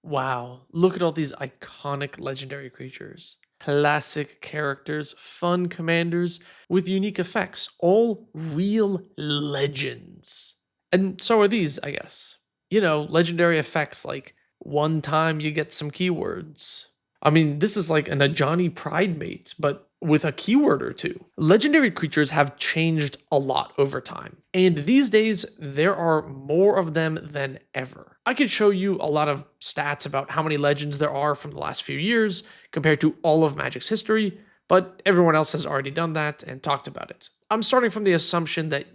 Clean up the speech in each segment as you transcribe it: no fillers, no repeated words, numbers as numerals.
Wow, look at all these iconic legendary creatures. Classic characters, fun commanders with unique effects, all real legends. And so are these, I guess. Legendary effects like one time you get some keywords. I mean, this is like an Ajani Pride mate, but with a keyword or two. Legendary creatures have changed a lot over time, and these days there are more of them than ever. I could show you a lot of stats about how many legends there are from the last few years compared to all of Magic's history, but everyone else has already done that and talked about it. I'm starting from the assumption that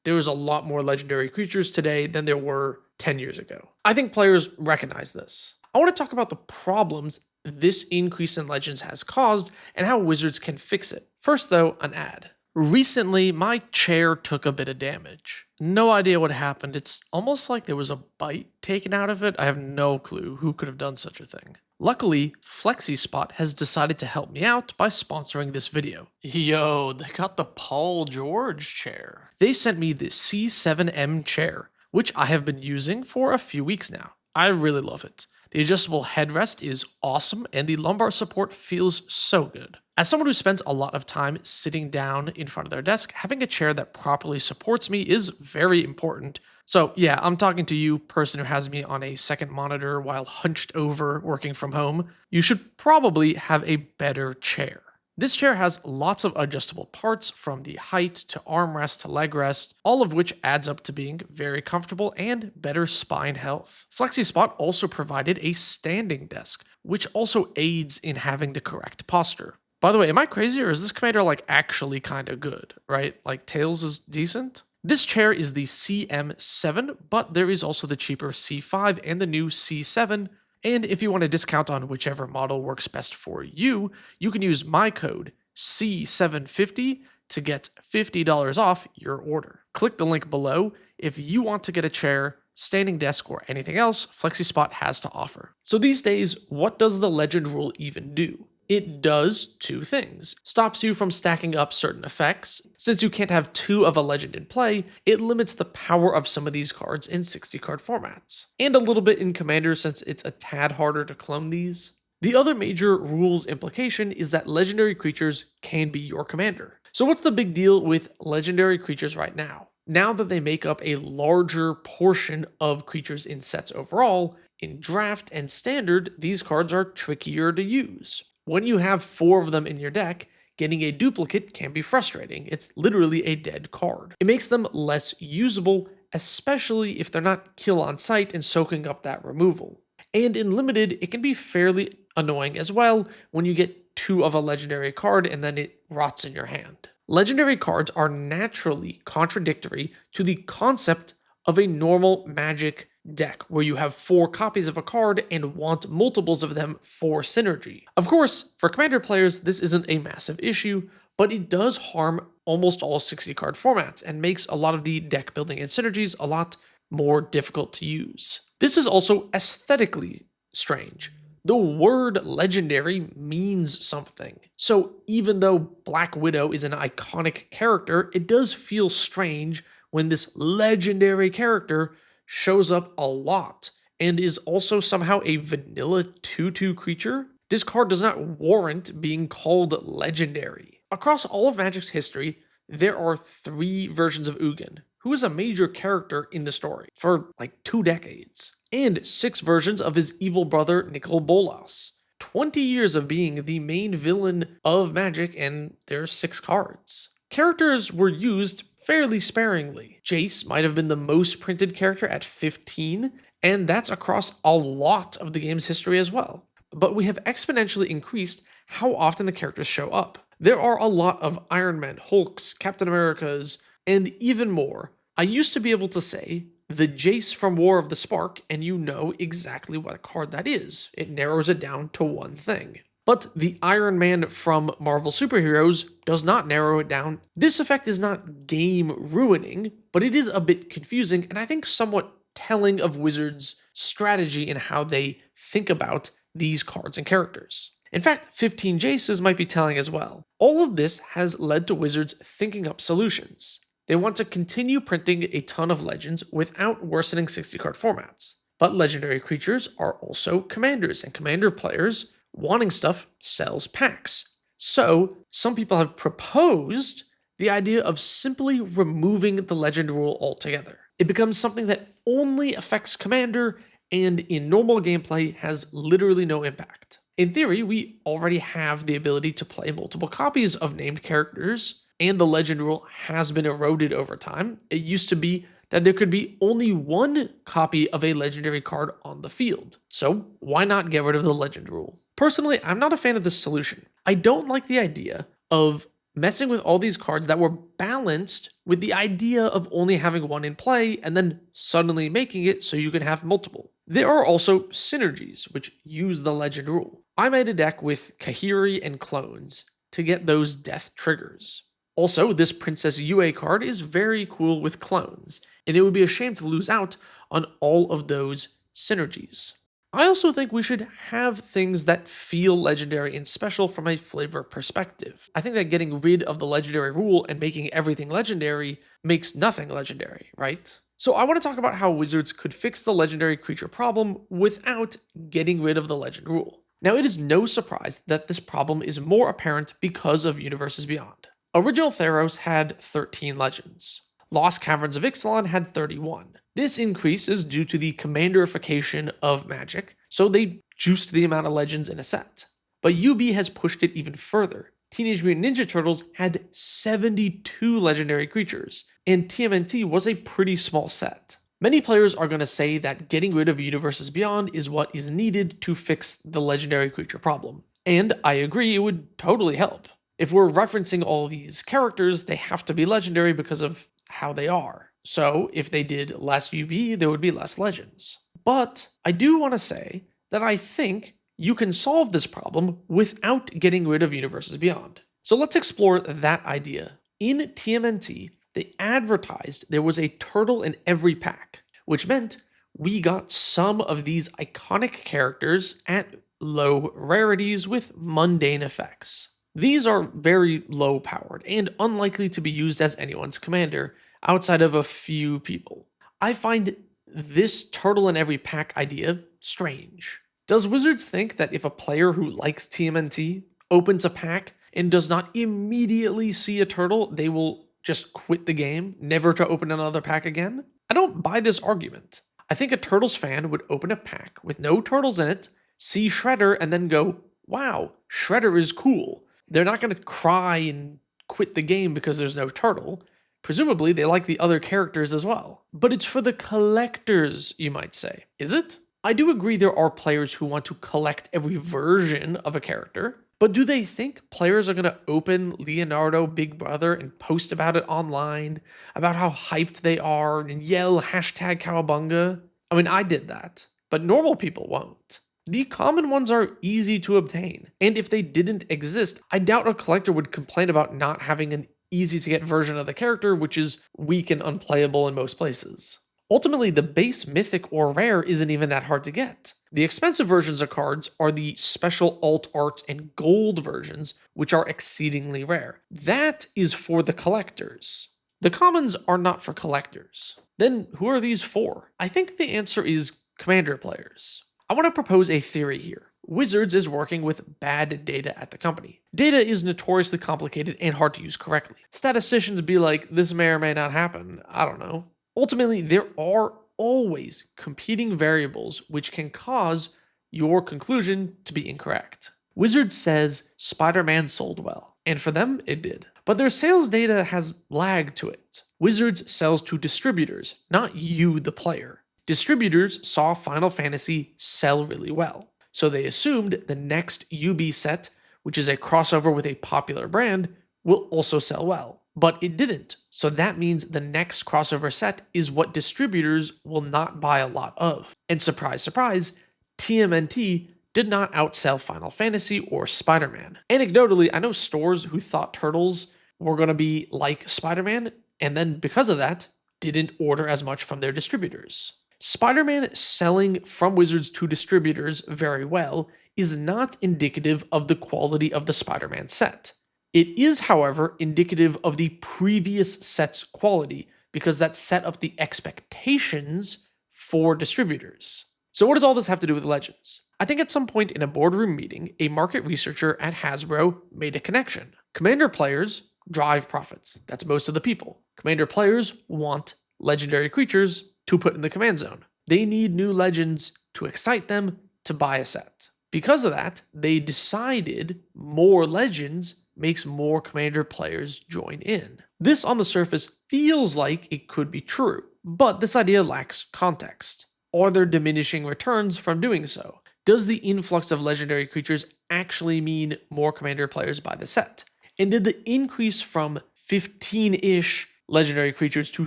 there's a lot more legendary creatures today than there were 10 years ago. I think players recognize this. I want to talk about the problems this increase in legends has caused and how Wizards can fix it. First, though, an ad. Recently, my chair took a bit of damage. No idea what happened. It's almost like there was a bite taken out of it. I have no clue who could have done such a thing. Luckily, Flexispot has decided to help me out by sponsoring this video. Yo, they got the Paul George chair. They sent me the C7M chair, which I have been using for a few weeks now. I really love it. The adjustable headrest is awesome and the lumbar support feels so good. As someone who spends a lot of time sitting down in front of their desk, having a chair that properly supports me is very important. So yeah, I'm talking to you, person who has me on a second monitor while hunched over working from home. You should probably have a better chair. This chair has lots of adjustable parts from the height to armrest to leg rest, all of which adds up to being very comfortable and better spine health. Flexispot also provided a standing desk, which also aids in having the correct posture. By the way, am I crazy or is this commander like actually kind of good, right? Like Tails is decent? This chair is the CM7, but there is also the cheaper C5 and the new C7. And if you want a discount on whichever model works best for you, you can use my code C750 to get $50 off your order. Click the link below if you want to get a chair, standing desk, or anything else Flexispot has to offer. So these days, what does the legend rule even do? It does two things. Stops you from stacking up certain effects. Since you can't have two of a legend in play, it limits the power of some of these cards in 60 card formats. And a little bit in Commander since it's a tad harder to clone these. The other major rules implication is that legendary creatures can be your commander. So what's the big deal with legendary creatures right now? Now that they make up a larger portion of creatures in sets overall, in draft and standard, these cards are trickier to use. When you have 4 of them in your deck, getting a duplicate can be frustrating. It's literally a dead card. It makes them less usable, especially if they're not kill on sight and soaking up that removal. And in limited, it can be fairly annoying as well when you get 2 of a legendary card and then it rots in your hand. Legendary cards are naturally contradictory to the concept of a normal Magic deck where you have 4 copies of a card and want multiples of them for synergy. Of course, for Commander players, this isn't a massive issue, but it does harm almost all 60 card formats and makes a lot of the deck building and synergies a lot more difficult to use. This is also aesthetically strange. The word legendary means something. So even though Black Widow is an iconic character, it does feel strange when this legendary character shows up a lot and is also somehow a vanilla 2/2 creature. This card does not warrant being called legendary. Across all of Magic's history, there are 3 versions of Ugin, who is a major character in the story for like 2 decades, and 6 versions of his evil brother Nicol Bolas. 20 years of being the main villain of Magic, and there's 6 cards. Characters were used fairly sparingly. Jace might have been the most printed character at 15, and that's across a lot of the game's history as well. But we have exponentially increased how often the characters show up. There are a lot of Iron Man, Hulks, Captain Americas, and even more. I used to be able to say the Jace from War of the Spark, and you know exactly what card that is. It narrows it down to one thing. But the Iron Man from Marvel Superheroes does not narrow it down. This effect is not game ruining, but it is a bit confusing and I think somewhat telling of Wizards' strategy in how they think about these cards and characters. In fact, 15 Jaces might be telling as well. All of this has led to Wizards thinking up solutions. They want to continue printing a ton of legends without worsening 60 card formats. But legendary creatures are also commanders, and commander players wanting stuff sells packs. So, some people have proposed the idea of simply removing the legend rule altogether. It becomes something that only affects commander and in normal gameplay has literally no impact. In theory, we already have the ability to play multiple copies of named characters, and the legend rule has been eroded over time. It used to be that there could be only one copy of a legendary card on the field. So, why not get rid of the legend rule? Personally, I'm not a fan of this solution. I don't like the idea of messing with all these cards that were balanced with the idea of only having one in play and then suddenly making it so you can have multiple. There are also synergies which use the legend rule. I made a deck with Kahiri and clones to get those death triggers. Also, this Princess Yue card is very cool with clones, and it would be a shame to lose out on all of those synergies. I also think we should have things that feel legendary and special from a flavor perspective. I think that getting rid of the legendary rule and making everything legendary makes nothing legendary, right? So I want to talk about how Wizards could fix the legendary creature problem without getting rid of the legend rule. Now, it is no surprise that this problem is more apparent because of Universes Beyond. Original Theros had 13 legends. Lost Caverns of Ixalan had 31. This increase is due to the commanderification of Magic, so they juiced the amount of legends in a set. But UB has pushed it even further. Teenage Mutant Ninja Turtles had 72 legendary creatures, and TMNT was a pretty small set. Many players are going to say that getting rid of Universes Beyond is what is needed to fix the legendary creature problem. And I agree, it would totally help. If we're referencing all these characters, they have to be legendary because of how they are. So if they did less UB, there would be less legends. But I do want to say that I think you can solve this problem without getting rid of Universes Beyond. So let's explore that idea. In TMNT, they advertised there was a turtle in every pack, which meant we got some of these iconic characters at low rarities with mundane effects. These are very low powered and unlikely to be used as anyone's commander outside of a few people. I find this turtle in every pack idea strange. Does Wizards think that if a player who likes TMNT opens a pack and does not immediately see a turtle, they will just quit the game, never to open another pack again? I don't buy this argument. I think a Turtles fan would open a pack with no turtles in it, see Shredder, and then go, wow, Shredder is cool. They're not going to cry and quit the game because there's no turtle. Presumably, they like the other characters as well. But it's for the collectors, you might say. Is it? I do agree there are players who want to collect every version of a character, but do they think players are going to open Leonardo Big Brother and post about it online, about how hyped they are, and yell hashtag cowabunga? I mean, I did that, but normal people won't. The common ones are easy to obtain, and if they didn't exist, I doubt a collector would complain about not having an easy to get version of the character, which is weak and unplayable in most places. Ultimately, the base mythic or rare isn't even that hard to get. The expensive versions of cards are the special alt arts and gold versions, which are exceedingly rare. That is for the collectors. The commons are not for collectors. Then who are these for? I think the answer is commander players. I want to propose a theory here. Wizards is working with bad data at the company. Data is notoriously complicated and hard to use correctly. Statisticians be like, this may or may not happen. I don't know. Ultimately, there are always competing variables which can cause your conclusion to be incorrect. Wizards says Spider-Man sold well, and for them, it did. But their sales data has lag to it. Wizards sells to distributors, not you, the player. Distributors saw Final Fantasy sell really well, so they assumed the next UB set, which is a crossover with a popular brand, will also sell well. But it didn't, so that means the next crossover set is what distributors will not buy a lot of. And surprise, surprise, TMNT did not outsell Final Fantasy or Spider-Man. Anecdotally, I know stores who thought Turtles were going to be like Spider-Man, and then because of that, didn't order as much from their distributors. Spider-Man selling from Wizards to distributors very well is not indicative of the quality of the Spider-Man set. It is, however, indicative of the previous set's quality because that set up the expectations for distributors. So what does all this have to do with Legends? I think at some point in a boardroom meeting, a market researcher at Hasbro made a connection. Commander players drive profits. That's most of the people. Commander players want legendary creatures to put in the command zone. They need new legends to excite them to buy a set. Because of that, they decided more legends makes more commander players join in. This on the surface feels like it could be true, but this idea lacks context. Are there diminishing returns from doing so? Does the influx of legendary creatures actually mean more commander players buy the set? And did the increase from 15-ish legendary creatures to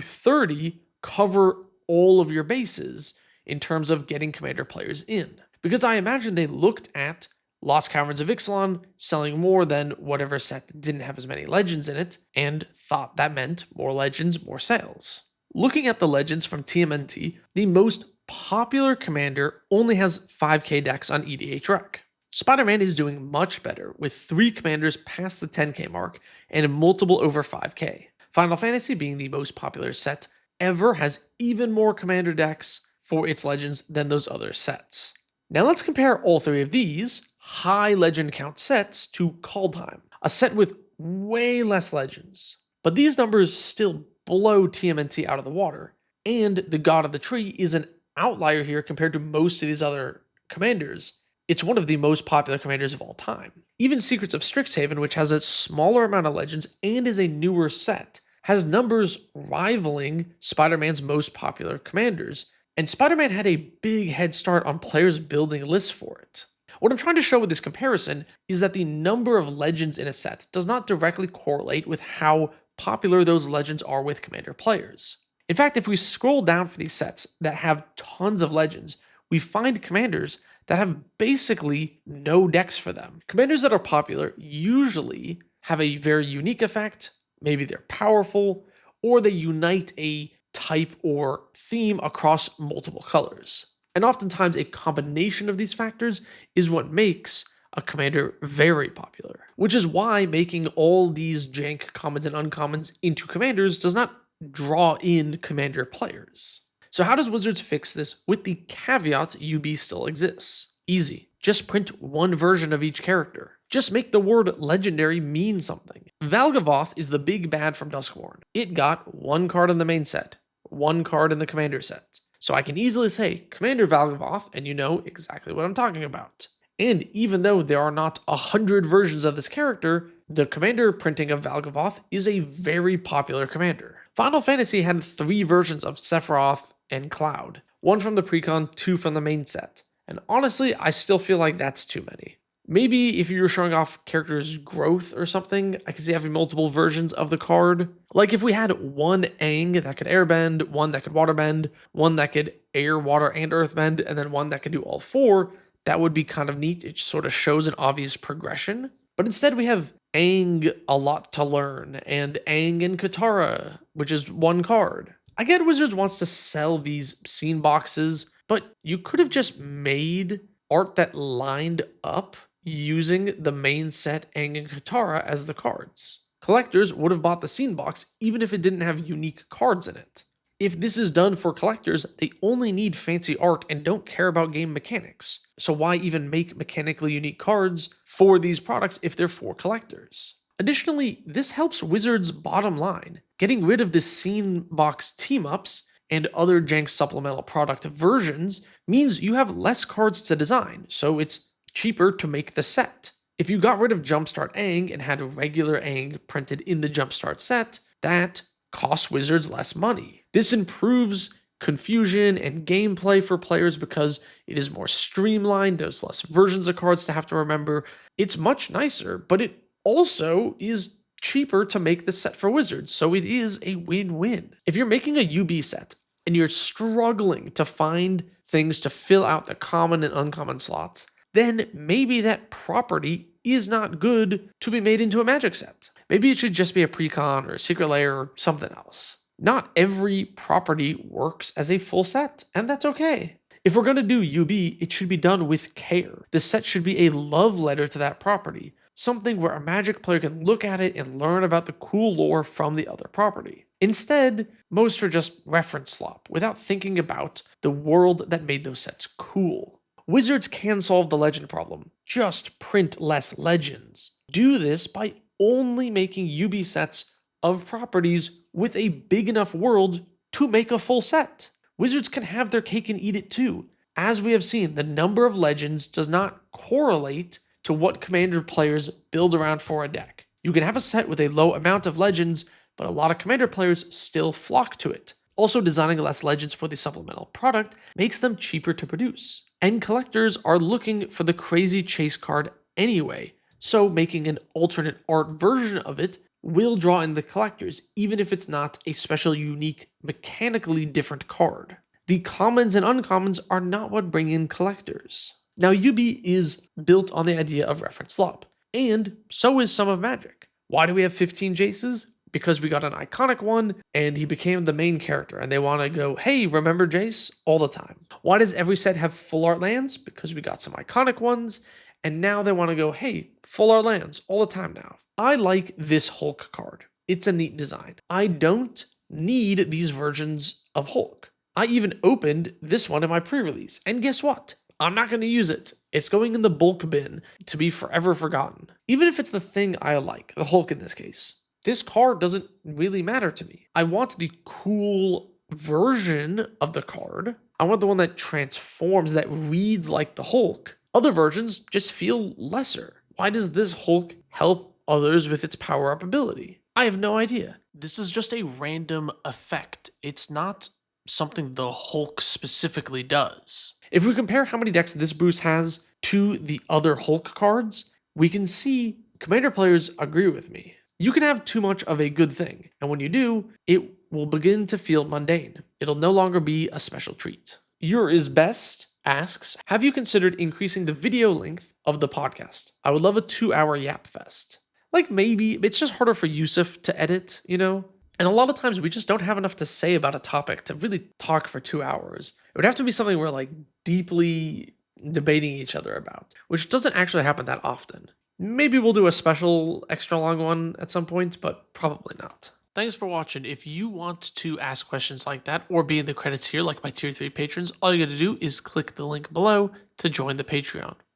30 cover all of your bases in terms of getting commander players in? Because I imagine they looked at Lost Caverns of Ixalan selling more than whatever set didn't have as many legends in it, and thought that meant more legends, more sales. Looking at the legends from TMNT, the most popular commander only has 5k decks on EDH Rec. Spider-Man is doing much better, with 3 commanders past the 10k mark and multiple over 5k. Final Fantasy, being the most popular set ever, has even more commander decks for its legends than those other sets. Now let's compare all 3 of these high legend count sets to Kaldheim, a set with way less legends. But these numbers still blow TMNT out of the water, and the God of the Tree is an outlier here compared to most of these other commanders. It's one of the most popular commanders of all time. Even Secrets of Strixhaven, which has a smaller amount of legends and is a newer set, has numbers rivaling Spider-Man's most popular commanders, and Spider-Man had a big head start on players building lists for it. What I'm trying to show with this comparison is that the number of legends in a set does not directly correlate with how popular those legends are with commander players. In fact, if we scroll down for these sets that have tons of legends, we find commanders that have basically no decks for them. Commanders that are popular usually have a very unique effect, maybe they're powerful, or they unite a type or theme across multiple colors. And oftentimes a combination of these factors is what makes a commander very popular, which is why making all these jank commons and uncommons into commanders does not draw in commander players. So how does Wizards fix this with the caveat UB still exists? Easy. Just print one version of each character. Just make the word legendary mean something. Valgavoth is the big bad from Duskmourn. It got 1 card in the main set, 1 card in the commander set. So I can easily say Commander Valgavoth and you know exactly what I'm talking about. And even though there are not 100 versions of this character, the commander printing of Valgavoth is a very popular commander. Final Fantasy had 3 versions of Sephiroth and Cloud, 1 from the precon, 2 from the main set. And honestly, I still feel like that's too many. Maybe if you were showing off characters' growth or something, I could see having multiple versions of the card. Like if we had 1 Aang that could airbend, 1 that could waterbend, 1 that could air, water, and earthbend, and then 1 that could do all 4, that would be kind of neat. It sort of shows an obvious progression. But instead we have Aang a lot to learn, and Aang and Katara, which is 1 card. I get Wizards wants to sell these scene boxes, but you could have just made art that lined up using the main set Aang and Katara as the cards. Collectors would have bought the scene box even if it didn't have unique cards in it. If this is done for collectors, they only need fancy art and don't care about game mechanics. So why even make mechanically unique cards for these products if they're for collectors? Additionally, this helps Wizards' bottom line. Getting rid of the scene box team-ups and other jank supplemental product versions means you have less cards to design, so it's cheaper to make the set. If you got rid of Jumpstart Aang and had regular Aang printed in the Jumpstart set, that costs Wizards less money. This improves confusion and gameplay for players because it is more streamlined, there's less versions of cards to have to remember. It's much nicer, but it also is cheaper to make the set for Wizards, so it is a win-win. If you're making a UB set and you're struggling to find things to fill out the common and uncommon slots, then maybe that property is not good to be made into a Magic set. Maybe it should just be a precon or a secret layer or something else. Not every property works as a full set, and that's okay. If we're going to do UB, it should be done with care. The set should be a love letter to that property, something where a Magic player can look at it and learn about the cool lore from the other property. Instead, most are just reference slop without thinking about the world that made those sets cool. Wizards can solve the legend problem. Just print less legends. Do this by only making UB sets of properties with a big enough world to make a full set. Wizards can have their cake and eat it too. As we have seen, the number of legends does not correlate to what commander players build around for a deck. You can have a set with a low amount of legends, but a lot of commander players still flock to it. Also, designing less legends for the supplemental product makes them cheaper to produce. And collectors are looking for the crazy chase card anyway, so making an alternate art version of it will draw in the collectors, even if it's not a special, unique, mechanically different card. The commons and uncommons are not what bring in collectors. Now, UB is built on the idea of reference slop, and so is some of Magic. Why do we have 15 Jaces? Because we got an iconic one and he became the main character and they want to go, hey, remember Jace? All the time. Why does every set have full art lands? Because we got some iconic ones and now they want to go, hey, full art lands all the time now. I like this Hulk card. It's a neat design. I don't need these versions of Hulk. I even opened this one in my pre-release and guess what? I'm not going to use it. It's going in the bulk bin to be forever forgotten. Even if it's the thing I like, the Hulk in this case. This card doesn't really matter to me. I want the cool version of the card. I want the one that transforms, that reads like the Hulk. Other versions just feel lesser. Why does this Hulk help others with its power-up ability? I have no idea. This is just a random effect. It's not something the Hulk specifically does. If we compare how many decks this boost has to the other Hulk cards, we can see commander players agree with me. You can have too much of a good thing, and when you do, it will begin to feel mundane. It'll no longer be a special treat. Your is best asks, have you considered increasing the video length of the podcast? I would love a 2-hour yap fest. Like maybe, it's just harder for Yusuf to edit, you know? And a lot of times we just don't have enough to say about a topic to really talk for 2 hours. It would have to be something we're like deeply debating each other about, which doesn't actually happen that often. Maybe we'll do a special extra long one at some point, but probably not. Thanks for watching. If you want to ask questions like that or be in the credits here like my tier 3 patrons, all you gotta do is click the link below to join the Patreon.